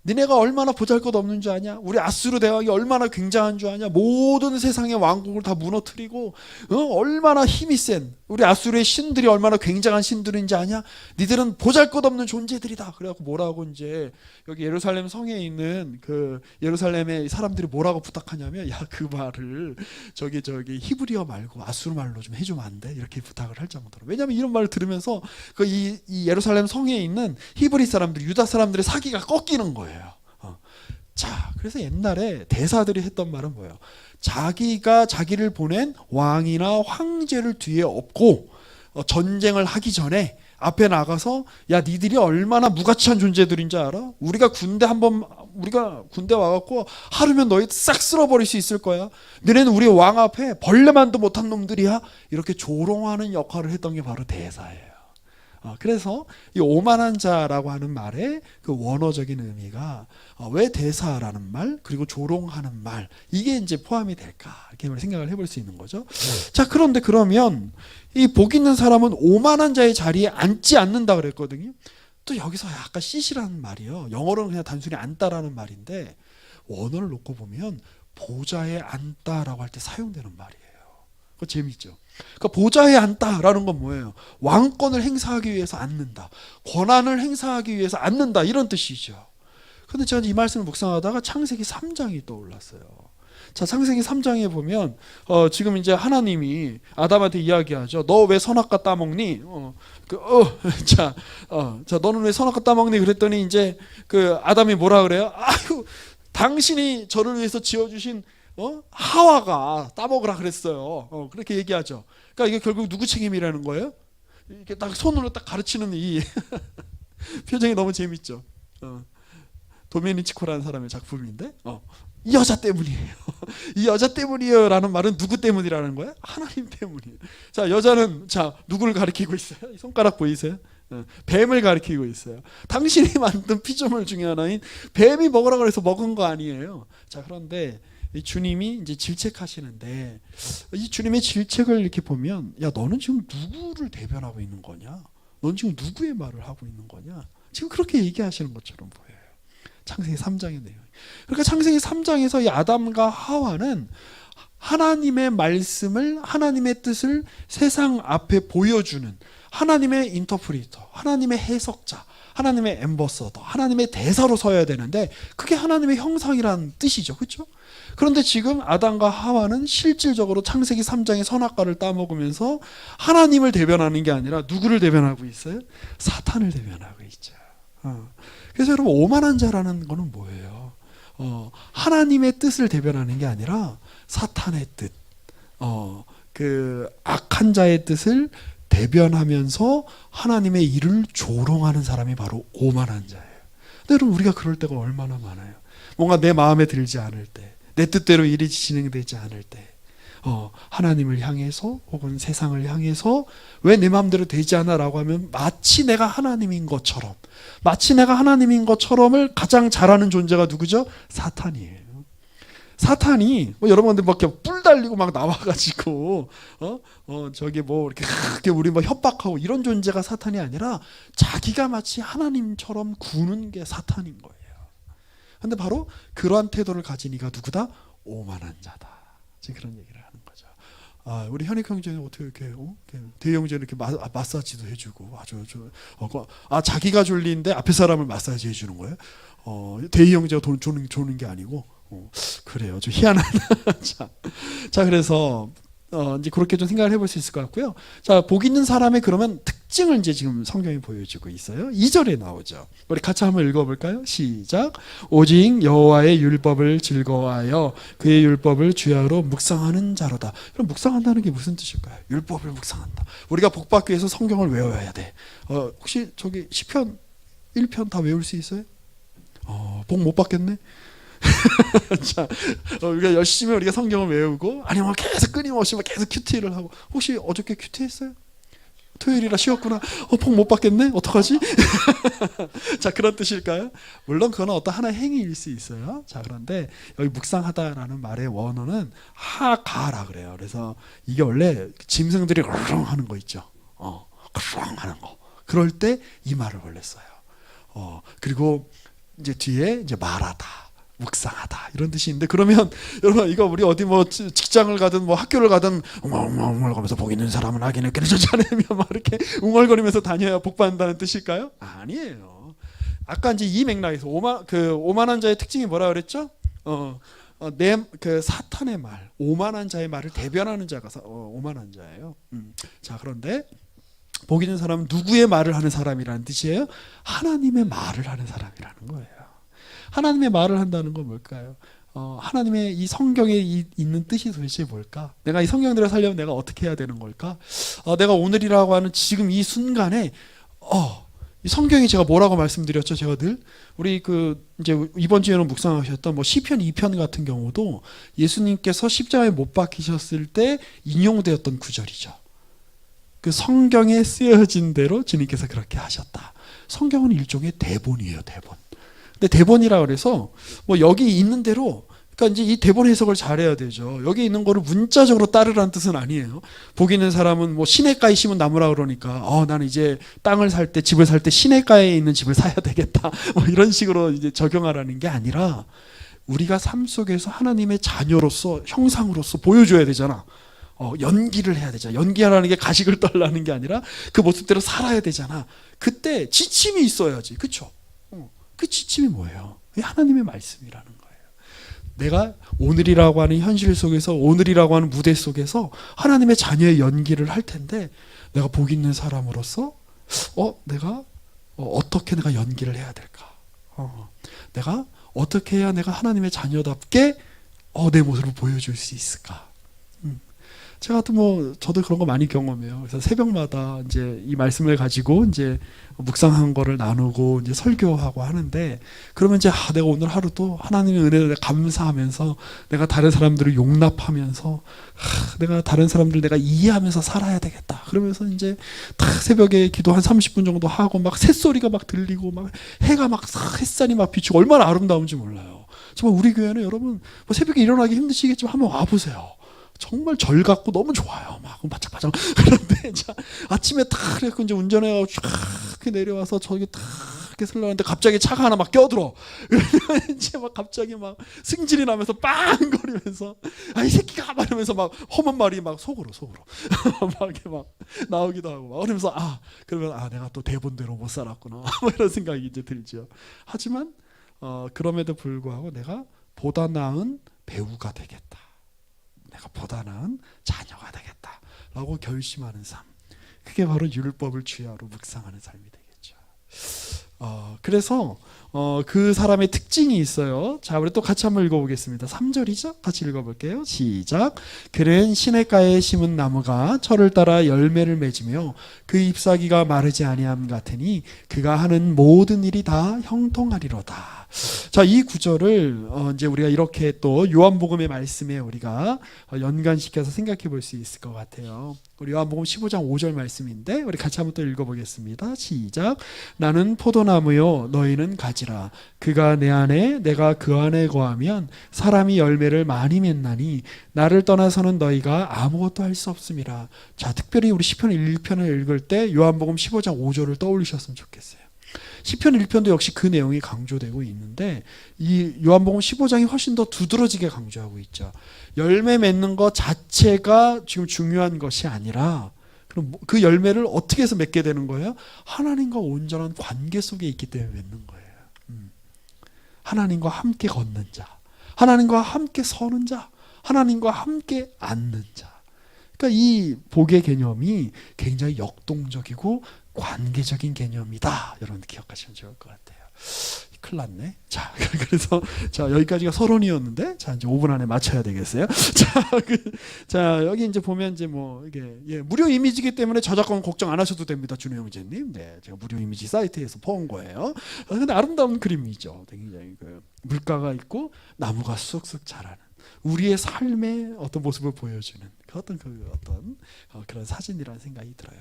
A: 니네가 얼마나 보잘것없는 줄 아냐? 우리 아수르 대왕이 얼마나 굉장한 줄 아냐? 모든 세상의 왕국을 다 무너뜨리고 얼마나 힘이 센 우리 아수르의 신들이 얼마나 굉장한 신들인지 아냐? 니들은 보잘것없는 존재들이다. 그래갖고 뭐라고 이제 여기 예루살렘 성에 있는 그 예루살렘의 사람들이 뭐라고 부탁하냐면 야, 그 말을 저기 히브리어 말고 아수르 말로 좀 해주면 안 돼? 이렇게 부탁을 할 정도로. 왜냐하면 이런 말을 들으면서 이 예루살렘 성에 있는 히브리 사람들, 유다 사람들의 사기가 꺾이는 거예요. 자, 그래서 옛날에 대사들이 했던 말은 뭐예요? 자기가 자기를 보낸 왕이나 황제를 뒤에 업고 전쟁을 하기 전에 앞에 나가서 야, 니들이 얼마나 무가치한 존재들인지 알아? 우리가 군대 와갖고 하루면 너희 싹 쓸어버릴 수 있을 거야. 너네는 우리 왕 앞에 벌레만도 못한 놈들이야. 이렇게 조롱하는 역할을 했던 게 바로 대사예요. 그래서 이 오만한 자라고 하는 말의 그 원어적인 의미가 왜 대사라는 말 그리고 조롱하는 말 이게 이제 포함이 될까 이렇게 생각을 해볼 수 있는 거죠. 자, 그런데 그러면 이 복 있는 사람은 오만한 자의 자리에 앉지 않는다 그랬거든요. 또 여기서 약간 씨시라는 말이요. 영어로는 그냥 단순히 앉다라는 말인데 원어를 놓고 보면 보좌에 앉다라고 할 때 사용되는 말이에요. 그거 재밌죠. 그러니까 보좌에 앉다라는 건 뭐예요? 왕권을 행사하기 위해서 앉는다. 권한을 행사하기 위해서 앉는다. 이런 뜻이죠. 근데 제가 이 말씀을 묵상하다가 창세기 3장이 떠올랐어요. 자, 창세기 3장에 보면 지금 이제 하나님이 아담한테 이야기하죠. 너 왜 선악과 따먹니? 자, 너는 왜 선악과 따먹니? 그랬더니 이제 그 아담이 뭐라 그래요? 아유, 당신이 저를 위해서 지어주신 하와가 따먹으라 그랬어요. 그렇게 얘기하죠. 그러니까 이게 결국 누구 책임이라는 거예요? 이렇게 딱 손으로 딱 가르치는 이 표정이 너무 재밌죠. 도메니치코라는 사람의 작품인데 이 여자 때문이에요. 이 여자 때문이에요 라는 말은 누구 때문이라는 거예요? 하나님 때문이에요. 자, 여자는 누구를 가리키고 있어요? 손가락 보이세요? 뱀을 가리키고 있어요. 당신이 만든 피조물 중에 하나인 뱀이 먹으라 그래서 먹은 거 아니에요. 자, 그런데 이 주님이 이제 질책하시는데 이 주님의 질책을 이렇게 보면 야, 너는 지금 누구를 대변하고 있는 거냐? 넌 지금 누구의 말을 하고 있는 거냐? 지금 그렇게 얘기하시는 것처럼 보여요. 창세기 3장의 내용. 그러니까 창세기 3장에서 이 아담과 하와는 하나님의 말씀을 하나님의 뜻을 세상 앞에 보여주는 하나님의 인터프리터, 하나님의 해석자, 하나님의 엠버서더, 하나님의 대사로 서야 되는데 그게 하나님의 형상이라는 뜻이죠. 그렇죠? 그런데 지금 아담과 하와는 실질적으로 창세기 3장의 선악과를 따먹으면서 하나님을 대변하는 게 아니라 누구를 대변하고 있어요? 사탄을 대변하고 있죠. 그래서 여러분 오만한 자라는 거는 뭐예요? 하나님의 뜻을 대변하는 게 아니라 사탄의 뜻, 그 악한 자의 뜻을 대변하면서 하나님의 일을 조롱하는 사람이 바로 오만한 자예요. 근데 여러분 우리가 그럴 때가 얼마나 많아요. 뭔가 내 마음에 들지 않을 때, 내 뜻대로 일이 진행되지 않을 때 하나님을 향해서 혹은 세상을 향해서 왜 내 마음대로 되지 않아 라고 하면 마치 내가 하나님인 것처럼을 가장 잘하는 존재가 누구죠? 사탄이에요. 사탄이 뭐 여러분들 막 이렇게 뿔 달리고 막 나와가지고 저기 뭐 이렇게 우리 뭐 협박하고 이런 존재가 사탄이 아니라 자기가 마치 하나님처럼 구는 게 사탄인 거예요. 근데 바로 그러한 태도를 가진 이가 누구다? 오만한 자다. 지금 그런 얘기를 하는 거죠. 우리 현익 형제는 어떻게 이렇게 대희 형제는 이렇게 마사지도 해주고 자기가 졸리는데 앞에 사람을 마사지 해주는 거예요. 대희 형제가 돈 주는 게 아니고 그래요. 좀 희한하다. 자 그래서 이제 그렇게 좀 생각을 해볼 수 있을 것 같고요. 자, 복 있는 사람의 그러면 특징을 이제 지금 성경이 보여주고 있어요. 2절에 나오죠. 우리 같이 한번 읽어볼까요? 시작. 오직 여호와의 율법을 즐거워하여 그의 율법을 주야로 묵상하는 자로다. 그럼 묵상한다는 게 무슨 뜻일까요? 율법을 묵상한다. 우리가 복 받기 위해서 성경을 외워야 돼. 혹시 저기 시편 1편 다 외울 수 있어요? 복 못 받겠네. 자, 우리가 열심히 우리가 성경을 외우고 아니면 계속 끊임없이 계속 큐티를 하고 혹시 어저께 큐티했어요? 토요일이라 쉬었구나. 복 못 받겠네. 어떡하지? 자, 그런 뜻일까요? 물론 그건 어떤 하나의 행위일 수 있어요. 자, 그런데 여기 묵상하다라는 말의 원어는 하가라 그래요. 그래서 이게 원래 짐승들이 그렁 하는 거 있죠. 그렁 하는 거. 그럴 때 이 말을 원래 써요. 그리고 이제 뒤에 이제 말하다. 묵상하다 이런 뜻이 있는데 그러면 여러분 이거 우리 어디 뭐 직장을 가든 뭐 학교를 가든 웅얼거리면서 복 있는 사람은 악인을 쫓아내며 막 이렇게 웅얼거리면서 다녀야 복 받는다는 뜻일까요? 아니에요. 아까 이제 이 맥락에서 오만한 자의 특징이 뭐라 그랬죠? 그 사탄의 말, 오만한 자의 말을 대변하는 자가 오만한 자예요. 자, 그런데 복 있는 사람은 누구의 말을 하는 사람이라는 뜻이에요? 하나님의 말을 하는 사람이라는 거예요. 하나님의 말을 한다는 건 뭘까요? 하나님의 이 성경에 있는 뜻이 도대체 뭘까? 내가 이 성경대로 살려면 내가 어떻게 해야 되는 걸까? 내가 오늘이라고 하는 지금 이 순간에 이 성경이 제가 뭐라고 말씀드렸죠? 제가 늘 우리 이제 이번 주에는 묵상하셨던 뭐 시편 2편 같은 경우도 예수님께서 십자가에 못 박히셨을 때 인용되었던 구절이죠. 그 성경에 쓰여진 대로 주님께서 그렇게 하셨다. 성경은 일종의 대본이에요, 대본. 근데 대본이라 그래서 뭐 여기 있는 대로 그러니까 이제 이 대본 해석을 잘해야 되죠. 여기 있는 거를 문자적으로 따르라는 뜻은 아니에요. 복 있는 사람은 뭐 시냇가에 심은 나무라 그러니까 나는 이제 땅을 살 때 집을 살 때 시냇가에 있는 집을 사야 되겠다. 뭐 이런 식으로 이제 적용하라는 게 아니라 우리가 삶 속에서 하나님의 자녀로서 형상으로서 보여줘야 되잖아. 연기를 해야 되잖아. 연기하라는 게 가식을 떨라는 게 아니라 그 모습대로 살아야 되잖아. 그때 지침이 있어야지. 그렇죠? 그 지침이 뭐예요? 하나님의 말씀이라는 거예요. 내가 오늘이라고 하는 현실 속에서 오늘이라고 하는 무대 속에서 하나님의 자녀의 연기를 할 텐데 내가 복 있는 사람으로서 내가 어떻게 내가 연기를 해야 될까? 내가 어떻게 해야 내가 하나님의 자녀답게 내 모습을 보여줄 수 있을까? 제가 저도 그런 거 많이 경험해요. 그래서 새벽마다 이제 이 말씀을 가지고 이제 묵상한 거를 나누고 이제 설교하고 하는데 그러면 이제 내가 오늘 하루도 하나님의 은혜를 감사하면서 내가 다른 사람들을 용납하면서 내가 다른 사람들 내가 이해하면서 살아야 되겠다. 그러면서 이제 딱 새벽에 기도 한 30분 정도 하고 막 새소리가 막 들리고 막 해가 막 햇살이 막 비추고 얼마나 아름다운지 몰라요. 정말 우리 교회는 여러분 뭐 새벽에 일어나기 힘드시겠지만 한번 와보세요. 정말 절 같고 너무 좋아요. 막 바짝바짝. 그런데 아침에 딱 그래서 이제 운전해가지고 쫙 내려와서 저기 딱 이렇게 설라는데 갑자기 차가 하나 막 껴들어. 그러면 이제 막 갑자기 막 승질이 나면서 빵거리면서 이 새끼가 막 이러면서 막 험한 말이 막 속으로 막 이렇게 막 나오기도 하고 막 그러면서 그러면 내가 또 대본대로 못 살았구나. 뭐 이런 생각이 이제 들죠. 하지만 그럼에도 불구하고 내가 보다 나은 배우가 되겠다. 내가 보다 나은 자녀가 되겠다 라고 결심하는 삶, 그게 바로 율법을 주야로 묵상하는 삶이 되겠죠. 그래서 그 사람의 특징이 있어요. 자, 우리 또 같이 한번 읽어보겠습니다. 3절이죠? 같이 읽어볼게요. 시작. 그는 시냇가에 심은 나무가 철을 따라 열매를 맺으며 그 잎사귀가 마르지 아니함 같으니 그가 하는 모든 일이 다 형통하리로다. 자, 이 구절을 이제 우리가 이렇게 또 요한복음의 말씀에 우리가 연관시켜서 생각해 볼 수 있을 것 같아요. 우리 요한복음 15장 5절 말씀인데 우리 같이 한번 또 읽어보겠습니다. 시작. 나는 포도나무 포도나무요 너희는 가지라. 그가 내 안에 내가 그 안에 거하면 사람이 열매를 많이 맺나니 나를 떠나서는 너희가 아무것도 할 수 없음이라. 자, 특별히 우리 시편 1편을 읽을 때 요한복음 15장 5절을 떠올리셨으면 좋겠어요. 시편 1편도 역시 그 내용이 강조되고 있는데 이 요한복음 15장이 훨씬 더 두드러지게 강조하고 있죠. 열매 맺는 것 자체가 지금 중요한 것이 아니라 그럼 그 열매를 어떻게 해서 맺게 되는 거예요? 하나님과 온전한 관계 속에 있기 때문에 맺는 거예요. 하나님과 함께 걷는 자, 하나님과 함께 서는 자, 하나님과 함께 앉는 자. 그러니까 이 복의 개념이 굉장히 역동적이고 관계적인 개념이다. 여러분 기억하시면 좋을 것 같아요. 큰일 났네. 자, 그래서 자 여기까지가 서론이었는데 자 이제 5분 안에 맞춰야 되겠어요. 자, 여기 이제 보면 이제 뭐 이게 무료 이미지이기 때문에 저작권 걱정 안 하셔도 됩니다, 준호 형제님. 네, 제가 무료 이미지 사이트에서 퍼온 거예요. 근데 아름다운 그림이죠. 굉장히 그 물가가 있고 나무가 쑥쑥 자라는 우리의 삶의 어떤 모습을 보여주는 어떤 그런 사진이라는 생각이 들어요.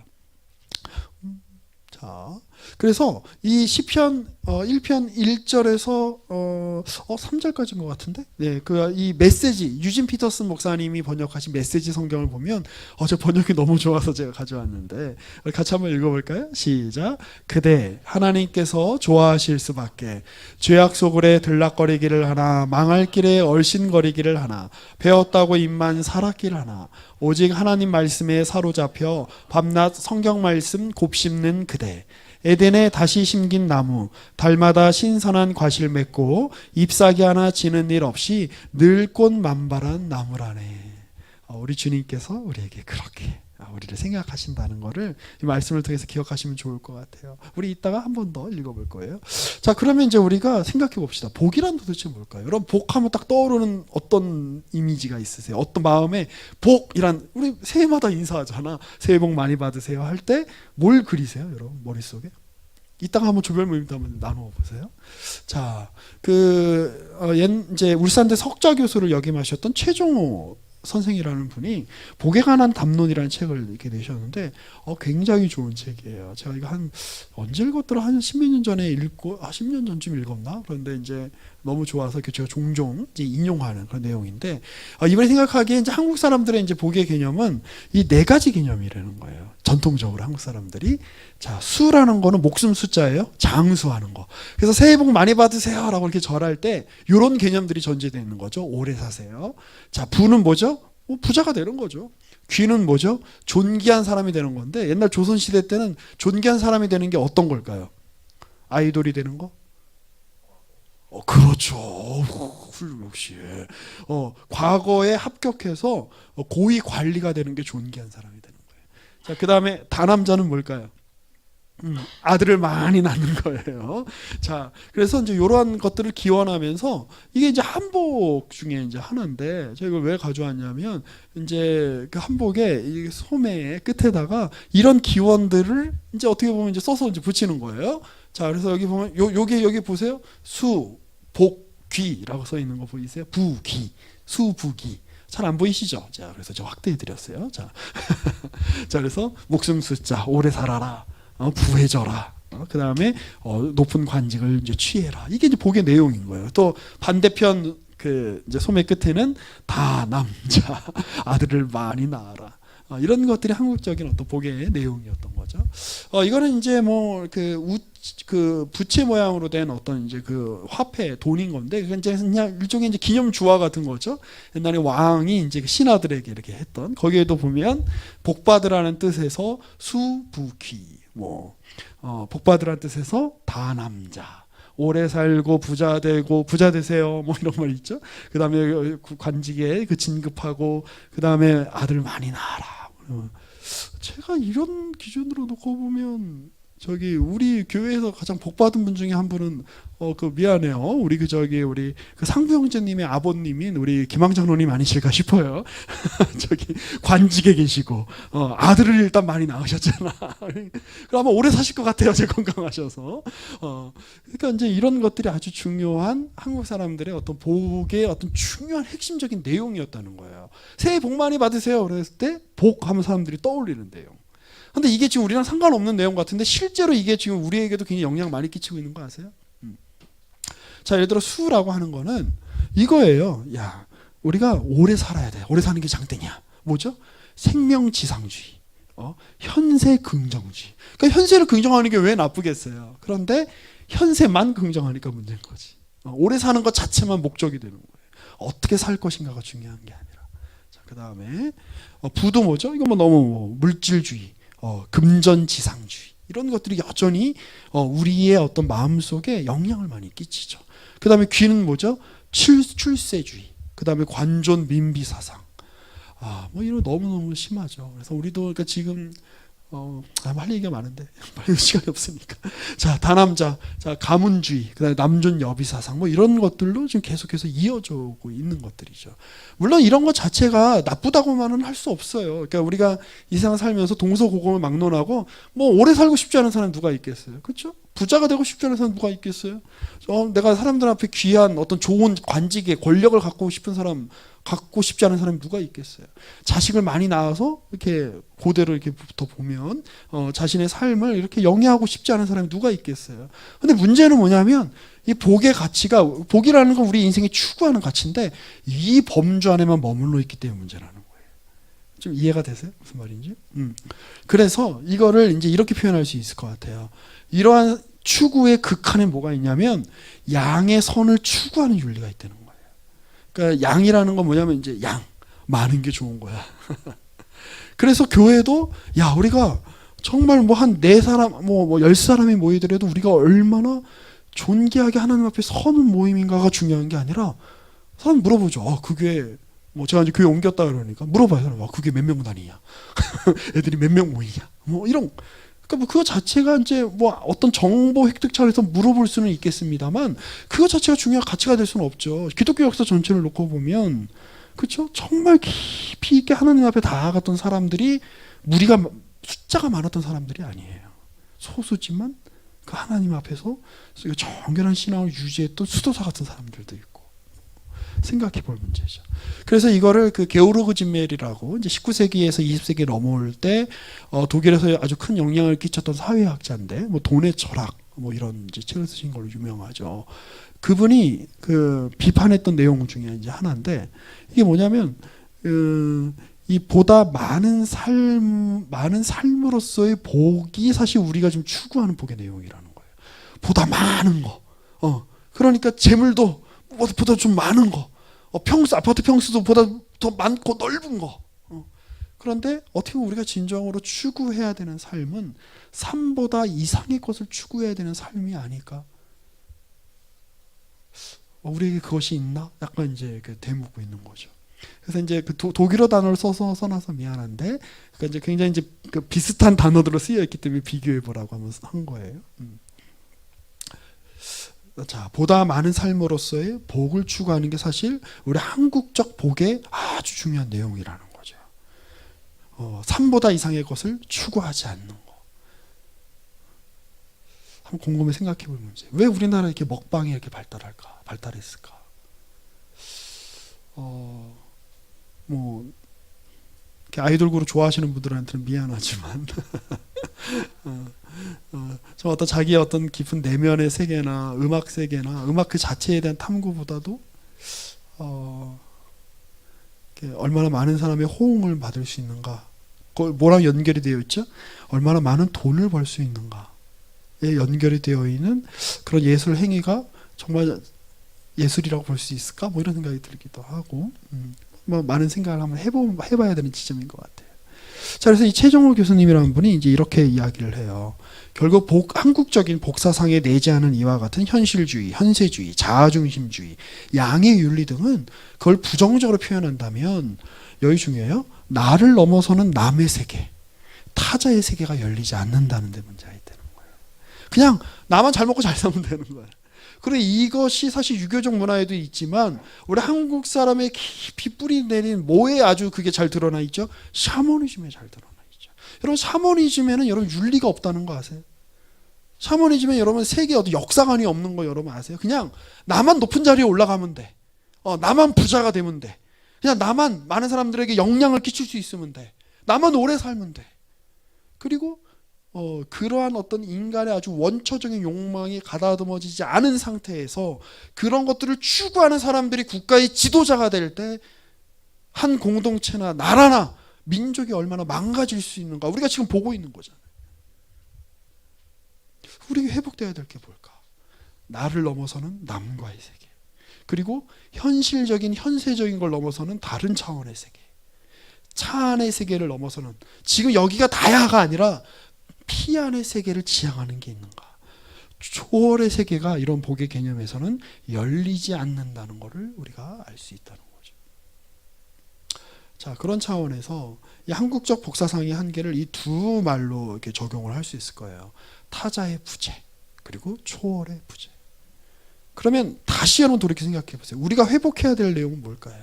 A: 자, 그래서 이 시편 1편 1절에서 3절까지인 것 같은데, 네, 이 메시지 유진 피터슨 목사님이 번역하신 메시지 성경을 보면 저 번역이 너무 좋아서 제가 가져왔는데 같이 한번 읽어볼까요? 시작. 그대 하나님께서 좋아하실 수밖에 죄악 속으로 들락거리기를 하나 망할 길에 얼씬거리기를 하나 배웠다고 입만 살았기를 하나 오직 하나님 말씀에 사로잡혀 밤낮 성경 말씀 곱씹는 그대 에덴에 다시 심긴 나무 달마다 신선한 과실 맺고 잎사귀 하나 지는 일 없이 늘 꽃 만발한 나무라네. 우리 주님께서 우리에게 그렇게 우리를 생각하신다는 것을 이 말씀을 통해서 기억하시면 좋을 것 같아요. 우리 이따가 한 번 더 읽어볼 거예요. 자, 그러면 이제 우리가 생각해 봅시다. 복이란 도대체 뭘까요? 여러분 복하면 딱 떠오르는 어떤 이미지가 있으세요? 어떤 마음에 복이란 우리 새해마다 인사하잖아. 새해 복 많이 받으세요 할 때 뭘 그리세요, 여러분 머릿속에? 이따가 한번 조별 모임도 한번 나누어 보세요. 자, 이제 울산대 석좌 교수를 역임하셨던 최종호 선생이라는 분이 복에 관한 담론이라는 책을 이렇게 내셨는데 굉장히 좋은 책이에요. 제가 이거 언제 읽었더라? 한 10몇 년 전에 읽고 10년 전쯤 읽었나? 그런데 이제 너무 좋아서 제가 종종 이제 인용하는 그런 내용인데 이번에 생각하기에 이제 한국 사람들의 이제 복의 개념은 이 네 가지 개념이라는 거예요. 전통적으로 한국 사람들이 자 수라는 거는 목숨 숫자예요. 장수하는 거. 그래서 새해 복 많이 받으세요라고 이렇게 절할 때 이런 개념들이 전제되어 있는 거죠. 오래 사세요. 자 부는 뭐죠? 부자가 되는 거죠. 귀는 뭐죠? 존귀한 사람이 되는 건데 옛날 조선시대 때는 존귀한 사람이 되는 게 어떤 걸까요? 아이돌이 되는 거? 그렇죠. 역시 과거에 합격해서 고위 관리가 되는 게 존귀한 사람이 되는 거예요. 자, 그 다음에 다남자는 뭘까요? 아들을 많이 낳는 거예요. 자, 그래서 이제 이러한 것들을 기원하면서 이게 이제 한복 중에 이제 하나인데 제가 이걸 왜 가져왔냐면 이제 그 한복에 이 소매의 끝에다가 이런 기원들을 이제 어떻게 보면 이제 써서 이제 붙이는 거예요. 자, 그래서 여기 보면 여기 보세요. 수, 복, 귀라고 써 있는 거 보이세요? 부, 귀, 수, 부, 귀. 잘 안 보이시죠? 자, 그래서 제가 확대해 드렸어요. 자, 자, 그래서 목숨 숫자, 오래 살아라. 부해져라. 그 다음에 높은 관직을 이제 취해라. 이게 이제 복의 내용인 거예요. 또 반대편 이제 소매 끝에는 다 남자, 아들을 많이 낳아라. 이런 것들이 한국적인 어떤 복의 내용이었던 거죠. 이거는 이제 뭐 부채 모양으로 된 어떤 이제 화폐 돈인 건데 그건 이제 그냥 일종의 이제 기념 주화 같은 거죠. 옛날에 왕이 이제 신하들에게 이렇게 했던 거기에도 보면 복 받으라는 뜻에서 수부귀 복 받으라는 뜻에서 다남자. 오래 살고 부자 되고 부자 되세요. 뭐 이런 말 있죠. 그 다음에 관직에 진급하고 그 다음에 아들 많이 낳아라. 제가 이런 기준으로 놓고 보면 우리 교회에서 가장 복 받은 분 중에 한 분은 미안해요. 우리 우리 상부 형제님의 아버님인 우리 김항장로님 아니실까 싶어요. 관직에 계시고 아들을 일단 많이 낳으셨잖아. 그럼 아마 오래 사실 것 같아요. 제 건강하셔서. 그러니까 이제 이런 것들이 아주 중요한 한국 사람들의 어떤 복의 어떤 중요한 핵심적인 내용이었다는 거예요. 새해 복 많이 받으세요. 그랬을 때 복 하면 사람들이 떠올리는 내용. 근데 이게 지금 우리랑 상관없는 내용 같은데 실제로 이게 지금 우리에게도 굉장히 영향 많이 끼치고 있는 거 아세요? 자, 예를 들어 수라고 하는 거는 이거예요. 야, 우리가 오래 살아야 돼. 오래 사는 게 장땡이야. 뭐죠? 생명지상주의. 현세 긍정주의. 그러니까 현세를 긍정하는 게 왜 나쁘겠어요? 그런데 현세만 긍정하니까 문제인 거지. 오래 사는 것 자체만 목적이 되는 거예요. 어떻게 살 것인가가 중요한 게 아니라. 자, 그 다음에 부도 뭐죠? 이거 뭐 너무 물질주의, 금전지상주의 이런 것들이 여전히 우리의 어떤 마음 속에 영향을 많이 끼치죠. 그 다음에 귀는 뭐죠? 출세주의. 그 다음에 관존 민비사상. 뭐 이런 너무너무 심하죠. 그래서 우리도 그러니까 지금 할 얘기가 많은데 시간이 없으니까. 자, 다남자, 자, 가문주의, 그다음에 남존 여비사상 뭐 이런 것들로 지금 계속해서 이어져오고 있는 것들이죠. 물론 이런 것 자체가 나쁘다고만은 할 수 없어요. 그러니까 우리가 이 세상 살면서 동서고금을 막론하고 뭐 오래 살고 싶지 않은 사람 누가 있겠어요, 그렇죠? 부자가 되고 싶지 않은 사람 누가 있겠어요? 내가 사람들 앞에 귀한 어떤 좋은 관직에 권력을 갖고 싶은 사람, 갖고 싶지 않은 사람이 누가 있겠어요? 자식을 많이 낳아서 이렇게 고대로 이렇게 부터 보면 자신의 삶을 이렇게 영위하고 싶지 않은 사람이 누가 있겠어요? 근데 문제는 뭐냐면 이 복의 가치가, 복이라는 건 우리 인생이 추구하는 가치인데 이 범주 안에만 머물러 있기 때문에 문제라는 거예요. 좀 이해가 되세요? 무슨 말인지? 그래서 이거를 이제 이렇게 표현할 수 있을 것 같아요. 이러한 추구의 극한에 뭐가 있냐면 양의 선을 추구하는 윤리가 있다는 거예요. 그러니까 양이라는 건 뭐냐면 이제 양, 많은 게 좋은 거야. 그래서 교회도 야, 우리가 정말 뭐 한 4사람, 뭐 10사람이 모이더라도 우리가 얼마나 존귀하게 하나님 앞에 서는 모임인가가 중요한 게 아니라 사람 물어보죠. 그 교회, 뭐 제가 이제 교회 옮겼다 그러니까 물어봐요. 사람, 그 교회 몇 명 다니냐? 애들이 몇 명 모이냐? 뭐 이런. 그러니까 뭐 그거 자체가 이제 뭐 어떤 정보 획득 차원에서 물어볼 수는 있겠습니다만 그거 자체가 중요한 가치가 될 수는 없죠. 기독교 역사 전체를 놓고 보면 그렇죠? 정말 깊이 있게 하나님 앞에 다가갔던 사람들이 무리가 숫자가 많았던 사람들이 아니에요. 소수지만 그 하나님 앞에서 정결한 신앙을 유지했던 수도사 같은 사람들도 있고 생각해 볼 문제죠. 그래서 이거를 그 게오르그 진멜이라고 이제 19세기에서 20세기에 넘어올 때 독일에서 아주 큰 영향을 끼쳤던 사회학자인데 뭐 돈의 철학 뭐 이런 이제 책을 쓰신 걸로 유명하죠. 그분이 그 비판했던 내용 중에 이제 하나인데 이게 뭐냐면 이 보다 많은 삶으로서의 복이 사실 우리가 좀 추구하는 복의 내용이라는 거예요. 보다 많은 거. 그러니까 재물도 보다 좀 많은 거. 아파트 평수도 보다 더 많고 넓은 거. 그런데 어떻게 보면 우리가 진정으로 추구해야 되는 삶은 삶보다 이상의 것을 추구해야 되는 삶이 아닐까? 우리에게 그것이 있나? 약간 이제 되묻고 있는 거죠. 그래서 이제 그 독일어 단어를 써놔서 미안한데, 그러니까 이제 굉장히 이제 그 비슷한 단어들로 쓰여 있기 때문에 비교해 보라고 하면서 한 거예요. 자, 보다 많은 삶으로서의 복을 추구하는 게 사실 우리 한국적 복의 아주 중요한 내용이라는 거죠. 삶보다 이상의 것을 추구하지 않는 거. 한번 곰곰이 생각해 볼 문제. 왜 우리나라 이렇게 먹방이 이렇게 발달했을까? 뭐 이렇게 아이돌 그룹 좋아하시는 분들한테는 미안하지만 저 어떤 자기의 어떤 깊은 내면의 세계나 음악 세계나 음악 그 자체에 대한 탐구보다도 얼마나 많은 사람의 호응을 받을 수 있는가, 뭐랑 연결이 되어 있죠? 얼마나 많은 돈을 벌 수 있는가에 연결이 되어 있는 그런 예술 행위가 정말 예술이라고 볼 수 있을까? 뭐 이런 생각이 들기도 하고, 뭐 많은 생각을 한번 해봐야 되는 지점인 것 같아요. 자, 그래서 이 최정호 교수님이라는 분이 이제 이렇게 이야기를 해요. 결국 한국적인 복사상에 내재하는 이와 같은 현실주의, 현세주의, 자아중심주의, 양의 윤리 등은 그걸 부정적으로 표현한다면 여기 중요해요. 나를 넘어서는 남의 세계, 타자의 세계가 열리지 않는다는 데 문제가 있다는 거예요. 그냥 나만 잘 먹고 잘 살면 되는 거예요. 그리고 이것이 사실 유교적 문화에도 있지만 우리 한국 사람의 깊이 뿌리 내린 뭐에 아주 그게 잘 드러나 있죠? 샤머니즘에 잘 드러나 있죠. 여러분, 샤머니즘에는 여러분 윤리가 없다는 거 아세요? 샤머니즘에 여러분 세계 어떤 역사관이 없는 거 여러분 아세요? 그냥 나만 높은 자리에 올라가면 돼. 나만 부자가 되면 돼. 그냥 나만 많은 사람들에게 영향을 끼칠 수 있으면 돼. 나만 오래 살면 돼. 그리고 그러한 어떤 인간의 아주 원초적인 욕망이 가다듬어지지 않은 상태에서 그런 것들을 추구하는 사람들이 국가의 지도자가 될 때 한 공동체나 나라나 민족이 얼마나 망가질 수 있는가 우리가 지금 보고 있는 거잖아요. 우리가 회복돼야 될 게 뭘까? 나를 넘어서는 남과의 세계, 그리고 현실적인 현세적인 걸 넘어서는 다른 차원의 세계, 차 안의 세계를 넘어서는 지금 여기가 다야가 아니라 피 안의 세계를 지향하는 게 있는가? 초월의 세계가 이런 복의 개념에서는 열리지 않는다는 것을 우리가 알 수 있다는 거죠. 자, 그런 차원에서 이 한국적 복사상의 한계를 이 두 말로 이렇게 적용을 할 수 있을 거예요. 타자의 부재 그리고 초월의 부재. 그러면 다시 여러분 돌이켜 생각해 보세요. 우리가 회복해야 될 내용은 뭘까요?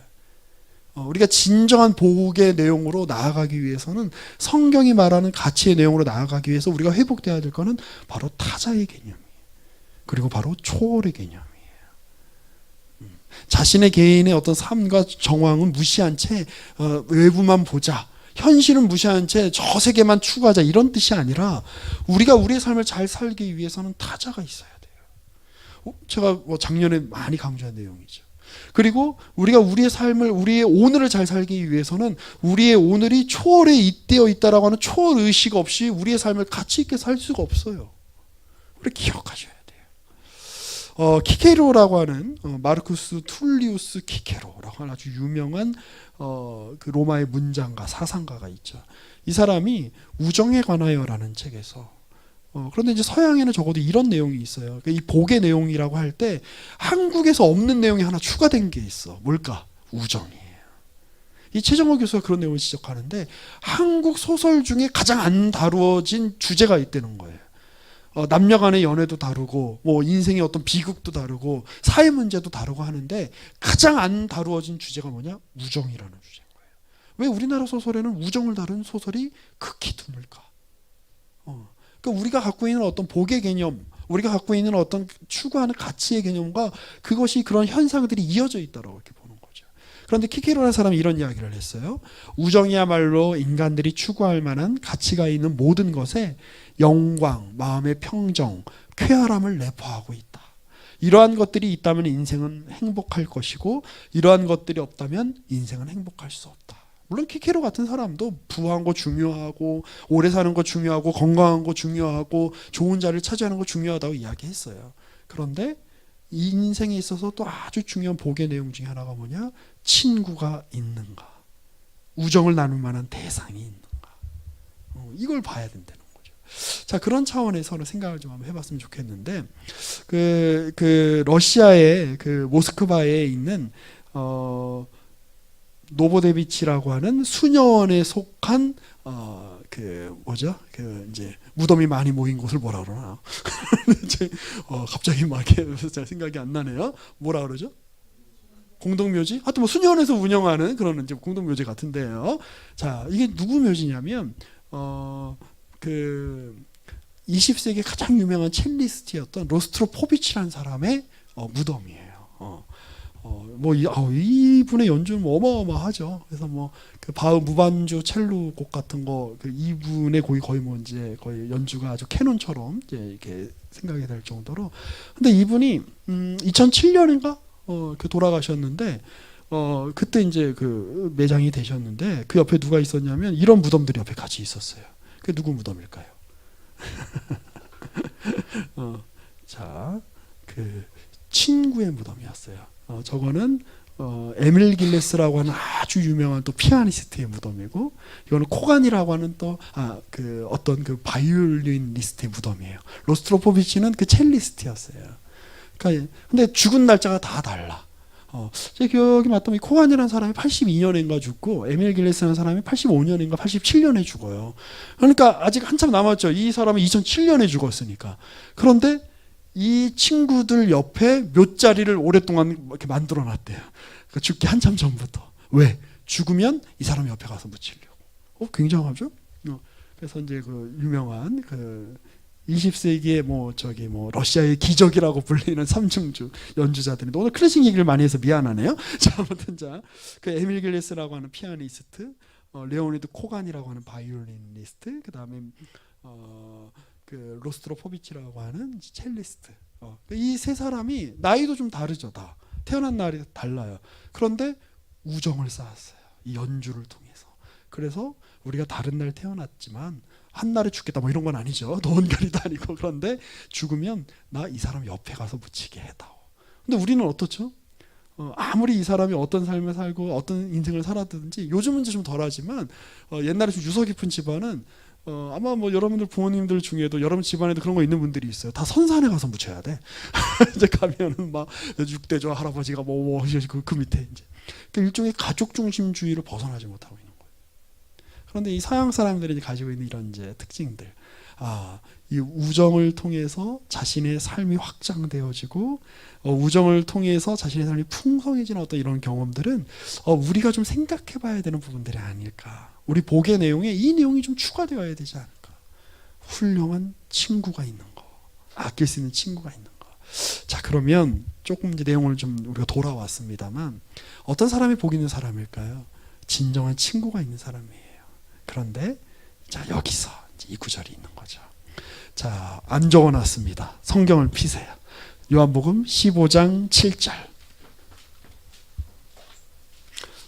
A: 우리가 진정한 복의 내용으로 나아가기 위해서는 성경이 말하는 가치의 내용으로 나아가기 위해서 우리가 회복돼야 될 것은 바로 타자의 개념이에요. 그리고 바로 초월의 개념이에요. 자신의 개인의 어떤 삶과 정황은 무시한 채 외부만 보자, 현실은 무시한 채 저 세계만 추구하자, 이런 뜻이 아니라 우리가 우리의 삶을 잘 살기 위해서는 타자가 있어야 돼요. 제가 작년에 많이 강조한 내용이죠. 그리고 우리가 우리의 삶을, 우리의 오늘을 잘 살기 위해서는 우리의 오늘이 초월에 잇대어 있다라고 하는 초월 의식 없이 우리의 삶을 가치 있게 살 수가 없어요. 우리 기억하셔야 돼요. 키케로라고 하는 마르쿠스 툴리우스 키케로라고 하는 아주 유명한 그 로마의 문장가, 사상가가 있죠. 이 사람이 우정에 관하여라는 책에서 그런데 이제 서양에는 적어도 이런 내용이 있어요. 이 복의 내용이라고 할 때 한국에서 없는 내용이 하나 추가된 게 있어. 뭘까? 우정이에요. 이 최정호 교수가 그런 내용을 지적하는데 한국 소설 중에 가장 안 다루어진 주제가 있다는 거예요. 남녀 간의 연애도 다루고 뭐 인생의 어떤 비극도 다루고 사회 문제도 다루고 하는데 가장 안 다루어진 주제가 뭐냐? 우정이라는 주제인 거예요. 왜 우리나라 소설에는 우정을 다룬 소설이 극히 드물까? 그러니까 우리가 갖고 있는 어떤 복의 개념, 우리가 갖고 있는 어떤 추구하는 가치의 개념과 그것이 그런 현상들이 이어져 있다고 이렇게 보는 거죠. 그런데 키케로라는 사람이 이런 이야기를 했어요. 우정이야말로 인간들이 추구할 만한 가치가 있는 모든 것에 영광, 마음의 평정, 쾌활함을 내포하고 있다. 이러한 것들이 있다면 인생은 행복할 것이고 이러한 것들이 없다면 인생은 행복할 수 없다. 물론 키케로 같은 사람도 부한 거 중요하고 오래 사는 거 중요하고 건강한 거 중요하고 좋은 자리를 차지하는 거 중요하다고 이야기했어요. 그런데 이 인생에 있어서 또 아주 중요한 복의 내용 중에 하나가 뭐냐? 친구가 있는가? 우정을 나눌 만한 대상이 있는가? 이걸 봐야 된다는 거죠. 자, 그런 차원에서는 생각을 좀 한번 해봤으면 좋겠는데 그 러시아의 그 모스크바에 있는 노보데비치라고 하는 수녀원에 속한 그 뭐죠? 그 이제 무덤이 많이 모인 곳을 뭐라 그러나? 갑자기 막 잘 생각이 안 나네요. 뭐라 그러죠? 공동묘지? 하여튼 뭐 수녀원에서 운영하는 그런 이제 공동묘지 같은데요. 자, 이게 누구 묘지냐면 그 20세기 가장 유명한 첼리스트였던 로스트로포비치라는 사람의 무덤이에요. 이분의 연주는 뭐 어마어마하죠. 그래서 뭐 그 바흐 무반주 첼로 곡 같은 거 그 이분의 곡이 거의 뭐 이제 거의 연주가 아주 캐논처럼 이제 이렇게 생각이 될 정도로. 근데 이분이 2007년인가 그 돌아가셨는데 그때 이제 그 매장이 되셨는데 그 옆에 누가 있었냐면 이런 무덤들이 옆에 같이 있었어요. 그게 누구 무덤일까요? 자, 그 친구의 무덤이었어요. 저거는 에밀 길레스라고 하는 아주 유명한 또 피아니스트의 무덤이고, 이거는 코간이라고 하는 또 그 어떤 그 바이올리니스트의 무덤이에요. 로스트로포비치는 그 첼리스트였어요. 그러니까 근데 죽은 날짜가 다 달라. 제 기억이 맞다면 코간이라는 사람이 82년인가 죽고 에밀 길레스라는 사람이 85년인가 87년에 죽어요. 그러니까 아직 한참 남았죠. 이 사람은 2007년에 죽었으니까. 그런데 이 친구들 옆에 묘자리를 오랫동안 이렇게 만들어 놨대요. 그러니까 죽기 한참 전부터. 왜? 죽으면 이 사람 옆에 가서 묻히려고. 굉장하죠? 그래서 이제 그 유명한 그 20세기의 뭐 러시아의 기적이라고 불리는 삼중주 연주자들인데, 오늘 클래식 얘기를 많이 해서 미안하네요. 자, 아무튼 그 에밀 길레스라고 하는 피아니스트, 레오니드 코간이라고 하는 바이올리니스트, 그 다음에 그 로스트로포비치라고 하는 첼리스트. 이 세 사람이 나이도 좀 다르죠. 다 태어난 날이 달라요. 그런데 우정을 쌓았어요. 이 연주를 통해서. 그래서 우리가 다른 날 태어났지만 한 날에 죽겠다 뭐 이런 건 아니죠. 노원결이도 아니고. 그런데 죽으면 나 이 사람 옆에 가서 묻히게 해다오. 근데 우리는 어떻죠? 아무리 이 사람이 어떤 삶을 살고 어떤 인생을 살았든지, 요즘은 이제 좀 덜하지만 옛날에 좀 유서 깊은 집안은 아마 뭐 여러분들 부모님들 중에도 여러분 집안에도 그런 거 있는 분들이 있어요. 다 선산에 가서 묻혀야 돼. 이제 가면은 막 6대조 할아버지가 그 밑에 이제 일종의 가족 중심주의를 벗어나지 못하고 있는 거예요. 그런데 이 서양 사람들이 가지고 있는 이런 이제 특징들, 이 우정을 통해서 자신의 삶이 확장되어지고 우정을 통해서 자신의 삶이 풍성해지는 어떤 이런 경험들은 우리가 좀 생각해봐야 되는 부분들이 아닐까. 우리 복의 내용에 이 내용이 좀 추가되어야 되지 않을까. 훌륭한 친구가 있는 거, 아낄 수 있는 친구가 있는 거. 자, 그러면 조금 이제 내용을 좀 우리가 돌아왔습니다만, 어떤 사람이 복 있는 사람일까요? 진정한 친구가 있는 사람이에요. 그런데 자, 여기서 이제 이 구절이 있는 거죠. 자, 안 적어놨습니다. 성경을 피세요. 요한복음 15장 7절.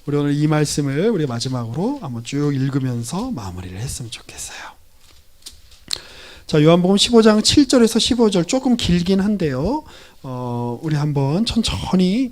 A: 우리 오늘 이 말씀을 우리 마지막으로 한번 쭉 읽으면서 마무리를 했으면 좋겠어요. 자, 요한복음 15장 7절에서 15절 조금 길긴 한데요. 우리 한번 천천히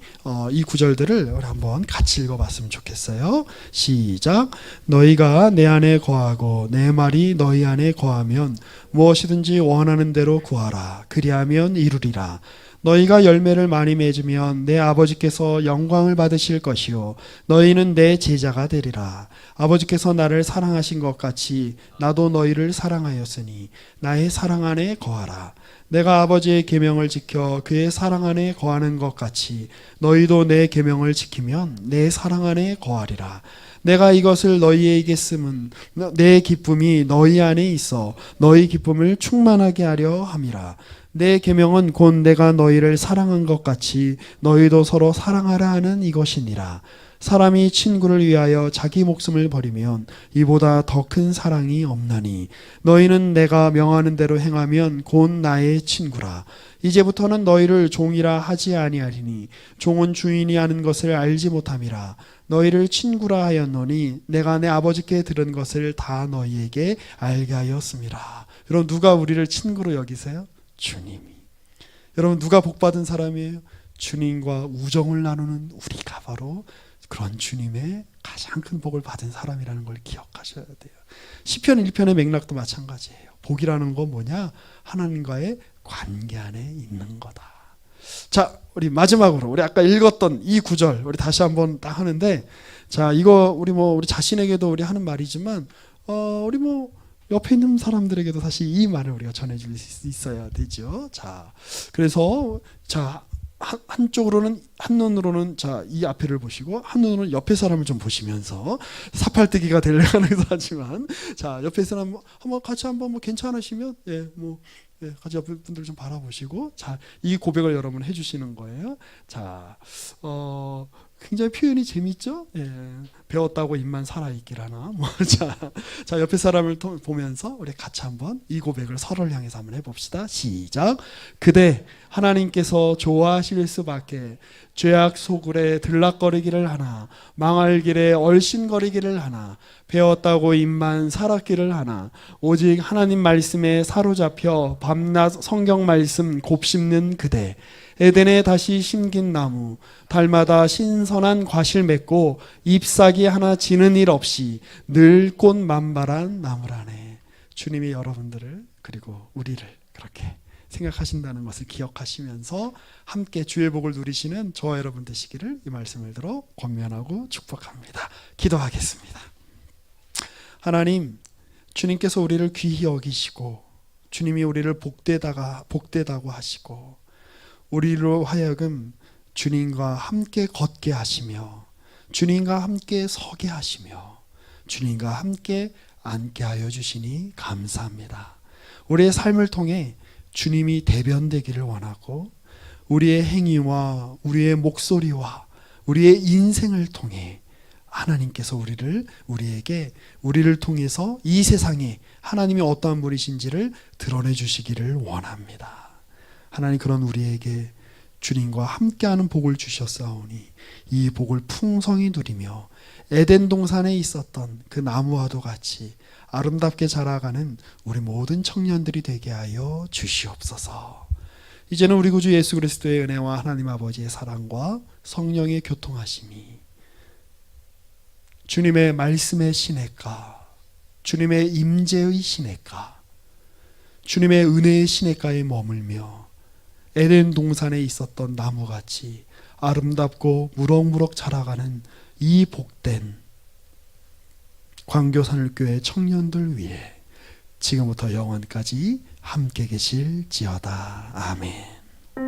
A: 이 구절들을 우리 한번 같이 읽어봤으면 좋겠어요. 시작. 너희가 내 안에 거하고 내 말이 너희 안에 거하면 무엇이든지 원하는 대로 구하라. 그리하면 이루리라. 너희가 열매를 많이 맺으면 내 아버지께서 영광을 받으실 것이요 너희는 내 제자가 되리라. 아버지께서 나를 사랑하신 것 같이 나도 너희를 사랑하였으니 나의 사랑 안에 거하라. 내가 아버지의 계명을 지켜 그의 사랑 안에 거하는 것 같이 너희도 내 계명을 지키면 내 사랑 안에 거하리라. 내가 이것을 너희에게 쓰면 내 기쁨이 너희 안에 있어 너희 기쁨을 충만하게 하려 함이라. 내 계명은 곧 내가 너희를 사랑한 것 같이 너희도 서로 사랑하라 하는 이것이니라. 사람이 친구를 위하여 자기 목숨을 버리면 이보다 더 큰 사랑이 없나니 너희는 내가 명하는 대로 행하면 곧 나의 친구라. 이제부터는 너희를 종이라 하지 아니하리니 종은 주인이 하는 것을 알지 못함이라. 너희를 친구라 하였노니 내가 내 아버지께 들은 것을 다 너희에게 알게 하였음이라. 여러분, 누가 우리를 친구로 여기세요? 주님이. 여러분, 누가 복받은 사람이에요? 주님과 우정을 나누는 우리가 바로 그런 주님의 가장 큰 복을 받은 사람이라는 걸 기억하셔야 돼요. 시편 1편의 맥락도 마찬가지예요. 복이라는 건 뭐냐? 하나님과의 관계 안에 있는 거다. 자, 우리 마지막으로 우리 아까 읽었던 이 구절 우리 다시 한번 딱 하는데, 자, 이거 우리 자신에게도 우리 하는 말이지만 우리 옆에 있는 사람들에게도 사실 이 말을 우리가 전해줄 수 있어야 되죠. 자, 그래서 자, 한쪽으로는 한 눈으로는 자, 이 앞에를 보시고 한 눈으로는 옆에 사람을 좀 보시면서 사팔뜨기가 되려고 하지만, 자, 옆에 사람 한번 같이 한번 괜찮으시면 같이 옆에 분들 좀 바라보시고, 자, 이 고백을 여러분 해주시는 거예요. 자, 굉장히 표현이 재밌죠? 예, 배웠다고 입만 살아있기라나. 자, 옆에 사람을 보면서 우리 같이 한번 이 고백을 서로를 향해서 한번 해봅시다. 시작. 그대 하나님께서 좋아하실 수밖에 죄악 소굴에 들락거리기를 하나 망할 길에 얼씬거리기를 하나 배웠다고 입만 살았기를 하나 오직 하나님 말씀에 사로잡혀 밤낮 성경 말씀 곱씹는 그대 에덴에 다시 심긴 나무 달마다 신선한 과실 맺고 잎사귀 하나 지는 일 없이 늘 꽃 만발한 나무라네. 주님이 여러분들을 그리고 우리를 그렇게 생각하신다는 것을 기억하시면서 함께 주의 복을 누리시는 저와 여러분 되시기를 이 말씀을 들어 권면하고 축복합니다. 기도하겠습니다. 하나님, 주님께서 우리를 귀히 여기시고 주님이 우리를 복되다고 하시고 우리로 하여금 주님과 함께 걷게 하시며 주님과 함께 서게 하시며 주님과 함께 앉게 하여 주시니 감사합니다. 우리의 삶을 통해 주님이 대변되기를 원하고 우리의 행위와 우리의 목소리와 우리의 인생을 통해 하나님께서 우리를 통해서 이 세상에 하나님이 어떠한 분이신지를 드러내 주시기를 원합니다. 하나님 그런 우리에게 주님과 함께하는 복을 주셨사오니 이 복을 풍성히 누리며 에덴 동산에 있었던 그 나무와도 같이 아름답게 자라가는 우리 모든 청년들이 되게 하여 주시옵소서. 이제는 우리 구주 예수 그리스도의 은혜와 하나님 아버지의 사랑과 성령의 교통하심이 주님의 말씀의 시냇가, 주님의 임재의 시냇가, 주님의 은혜의 시냇가에 머물며 에덴 동산에 있었던 나무같이 아름답고 무럭무럭 자라가는 이 복된 광교산울교회 청년들 위해 지금부터 영원까지 함께 계실지어다. 아멘.